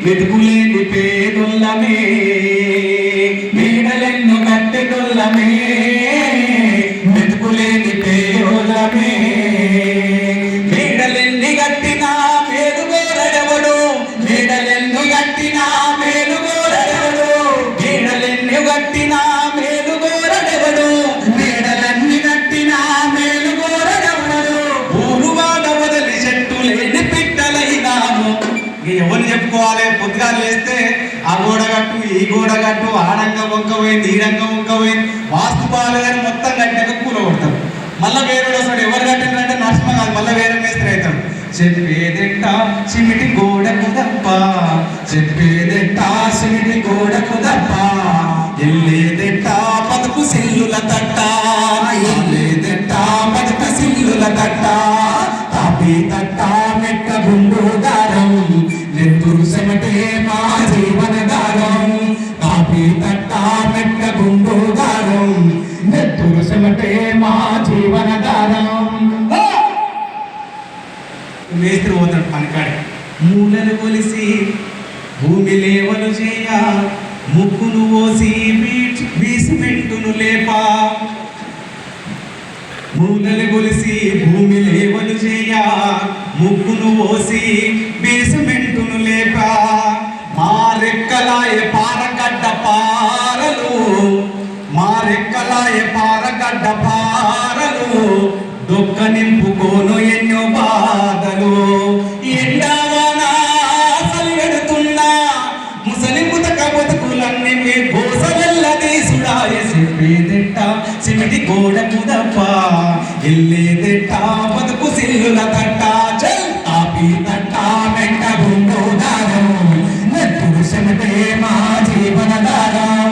వెతుకులేని పేదొల్లమే మేడలెన్ను కట్టెదొల్లమే వెతుకులేని పేదొల్లమే మేడలెన్ని కట్టినా మేలుగోరడెవడు మేడలెన్ను కట్టినా మేలుగోరడెవడు మేడలెన్ని కట్టినా మేలుగోరడెవడు మేడలన్ని కట్టినా మేలుగోరడెవడు ఊరువాడ వదిలి చెట్టు లేని పిట్టలైనాము. ఎవరు చెప్పుకోవాలి? పొద్దుగాలు వేస్తే ఆ గోడగట్టు ఈ గోడగట్టు ఆడంగ వంక పోయింది ఈడంగ వంక పోయింది వాస్తు బాగాలేదని మొత్తం కట్టినాక కూలగొడతారు. మళ్ళీ వేరే వస్తాడు. ఎవరు కట్టినారంటే నరసింహ కాదు, మళ్ళీ వేరే మేస్త్రి అవుతాడు. చెప్పేదెట్ట సిమిటి గోడకు తప్ప చెప్పేదెట్ట సిమిటి గోడకు తప్ప ఎల్లేదెట్ట పదకు సిల్లుల తట్ట ఎల్లేదెట్ట పదకు సిల్లుల తట్ట తాపి తట్ట మెట్ట గుండు దారం నెత్తురు సెమటే మా జీవన దారం తాపి తట్ట మెట్ట గుండు దారం నెత్తురు సెమటే మా జీవన దారం. మేస్త్రి పోతాడు పనికాడ మూలలు కొలిసి భూమి లేవలు చేయ ముక్కును పోసి బీసిమెంటును లేపా మూలలు కొలిసి భూమి లేవలు చేయ ముక్కును పోసి బీసిమెంటును లేపా మా రెక్కలాయ పారగడ్డ పారలు మా రెక్కలాయ పారగడ్డ పారలు దొక్క నింపుకోను ఎన్నో బాధలు ఎండావానా సలిగడుతున్నా ముసలి ముతక బతుకులన్నీ మీ గోసవెల్ల తీసుడాయ చెప్పేదెట్ట సిమిటి గోడకు తప్ప ఎల్లేదెట్ట బతుకు సిల్లుల తట్ట చల్ తాపి తట్ట మెట్ట గుండు దారం నెత్తురు సెమటే మా జీవన దారం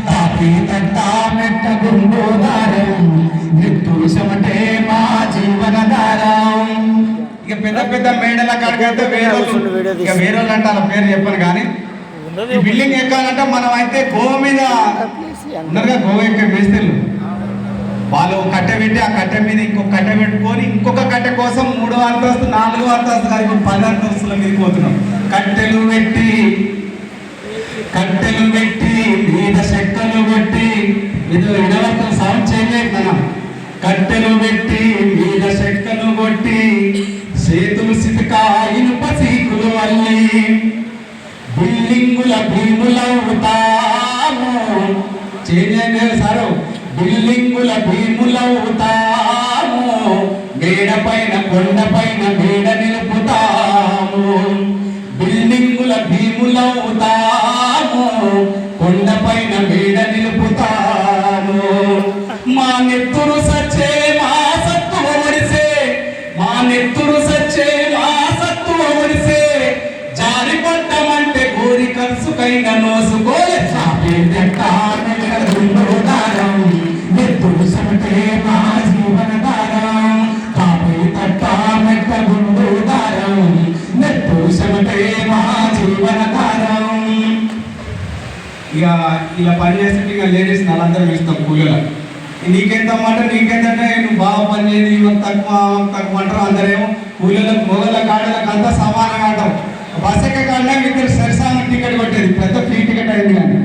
తాపి తట్ట మెట్ట గుండు దారం నెత్తురు సెమటే మా జీవన దారం. ఇక పెద్ద పెద్ద మేడల కాడికైతే వేరే వాళ్ళు అంటారు, పేరు చెప్పను కానీ ఈ బిల్డింగ్ ఎక్కాలంటే మనం అయితే గోవ మీద ఉన్నారుగా, గోవ ఎక్కే మేస్త్రీలు వాళ్ళు కట్టె పెట్టి ఆ కట్టె మీద ఇంకొక కట్టె పెట్టుకొని ఇంకొక కట్టె కోసం 3వ అంతస్తు 4వ అంతస్తు కాదు 10 అంతస్తుల మీద పోతున్నాం. కట్టెలు పెట్టి మీద చెక్కలు పెట్టి ఇది ఇడవతో సౌండ్ చేయలేదు మనం. కట్టెలు పెట్టి మీద చెక్కలు కొట్టి చేతులు సితిక ఇనుప సీకులు అల్లి బిల్డింగుల భీములవుతాము చేయలేదు సారు బిల్డింగుల భీములవుతాము మేడ పైన కొండ పైన మేడ నిలుపుతాము బిల్డింగుల భీములవుతాము కొండ పైన మేడ నిలుపుతాము మా నెత్తురు సచ్చే మా సత్తువ ఒడిసే మా నెత్తురు సచ్చే మా సత్తువ ఒడిసే జారి పడ్డమంటే కోరి కలుసుకైన నోసుకోలే దారం నెత్తురు సెమటే మా జీవన దారం తాపి తట్ట మెట్ట గుండు దారం నెత్తురు సెమటే మా జీవన దారం. ఇక ఇలా పని చేస్తే ఇక లేడీస్ వాళ్ళందరూ పిలుస్తాం కూలీలో. నీకెంతమ్మంటే నీకెంతంటే నువ్వు బాగా పని చేయదు ఇవ్వ తక్కువ అంటారు. అందరేమో కూలీలకు మొగల కాడలకు అంతా సమానంగా అంటారు. బస్ ఎక్క కాడినా ఇద్దరు సరిసామని టికెట్ కొట్టేది, పెద్ద ఫ్రీ టికెట్ అయింది కానీ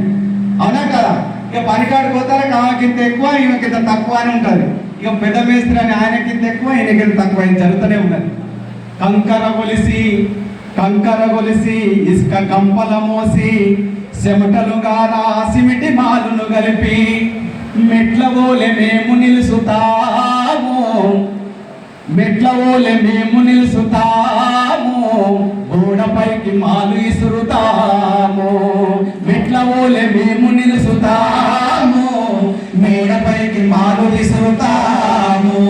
అవునా కదా. ఇక పనికాడు పోతారా ఆమెకింత ఎక్కువ ఈమెకింత తక్కువ అని ఉంటుంది. ఇక పెద్ద మేస్త్రి అని ఆయనకింత ఎక్కువ ఈయనకింత తక్కువ అని జరుగుతూనే ఉన్నది. కంకర కొలిసి ఇసుక కంపల మోసి చెమటలుగా సిమిటి మాలును కలిపి మెట్ల ఓలె మేము నిలుసుతాము గోడపైకి మాలు ఇసురుతాము మెట్ల ఓలె మేము నిలుసుతాము మేడపైకి మాలు విసురుతాము.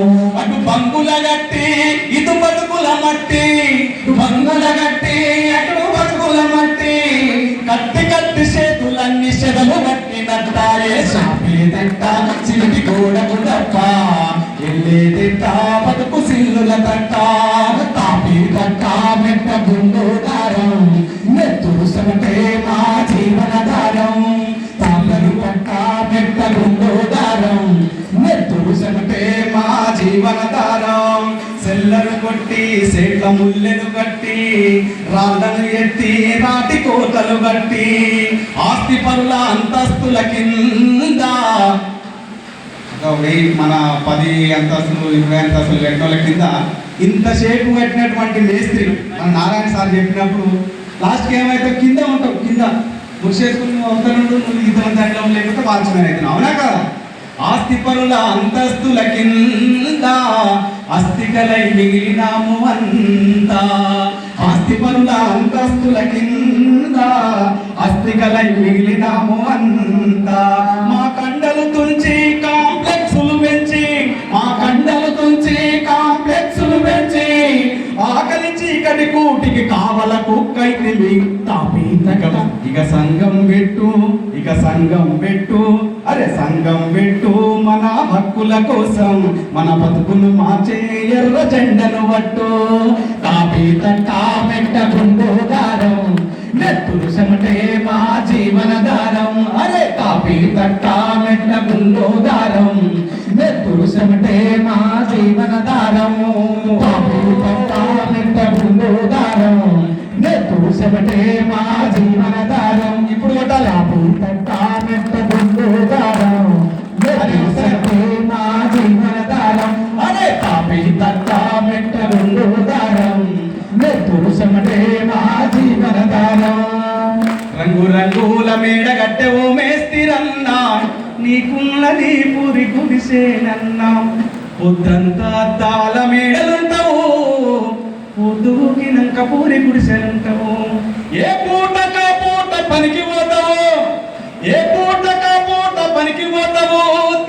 అటు బంగుల గట్టి ఇటు బతుకుల మట్టి బంగుల గట్టి అటు బతుకుల మట్టి కట్టి చేతులన్నీ చెదలు కట్టినట్టాయే సాపేదెట్ట సిమిటి గోడకు తప్ప ఎల్లేదెట్ట బతుకు సిల్లుల తట్ట తాపి తట్ట మెట్ట గుండు దారం నెత్తురు సెమటే మా జీవన దారం తాపరు తట్ట మెట్ట గుండు దారం నెత్తురు సెమటే మా జీవన దారం. సెల్లరు కొట్టి సేట్ల ముల్లెను కట్టి రాళ్ళను ఎత్తి రాట కొండలు గట్టి ఆస్తి పరుల అంతస్తుల కింద మన 10 అంతస్తులు 20 అంతస్తులు కట్టిన కింద ఇంత షేపు కట్టినటువంటి మేస్త్రి మన నారాయణ సార్ చెప్పినప్పుడు లాస్ట్కి ఏమైతే కింద ఉంటావు, కింద మురిసేసుకుని అవుతాను నువ్వు ఇతర దాంట్లో లేకపోతే వాల్చుకొని అవుతున్నావు, అవునా కదా? ఆస్తి పరుల అంతస్తుల కింద అస్థికలై మిగిలినాము అంతా, ఆస్తి పరుల అంతస్తుల కింద అస్థికలై మిగిలినాము అంతా. మా కండలు తుంచి కాంప్లెక్సులు పెంచి, మా కండలు తుంచి కాంప్లెక్సులు పెంచి ఆకలి చీకటి కూటికి కావల కుక్కైతివి తాపీతగల. ఇక సంఘం పెట్టు, ఇక సంఘం పెట్టు, అరే సంఘం పెట్టు మన హక్కుల కోసం, మన బతుకును మార్చే ఎర్ర జెండను పట్టు. తాపీతట్ట పెట్టకుండు దారం, నెత్తురు చెమటే మా జీవనధారం. అరే తాపీతట్ట పెట్టకుండు దారం, నెత్తురు చెమటే మా జీవనధారం. తాపీతట్ట పెట్టకుండు దారం, నెత్తురు చెమటే మా జీవనధారం. ఇప్పుడు కొట్టాలి. తాపీతట్ట పెట్టకుండు దారం, నెత్తురు చెమటే మా జీవనధారం. అరే తాపీతట్ట పెట్టకుండు దారం, నెత్తురు చెమటే మా జీవనధారం. రంగు రంగుల మేడ గట్టెవో మేస్తిరన్నా, నీకున్నది పూరి గుడిసేనన్నా. పొద్దంతా అద్దాల మేడలుంటావు, పొద్దుకినంక పూరి గుడిసెలుంటావు. ఏ పూరి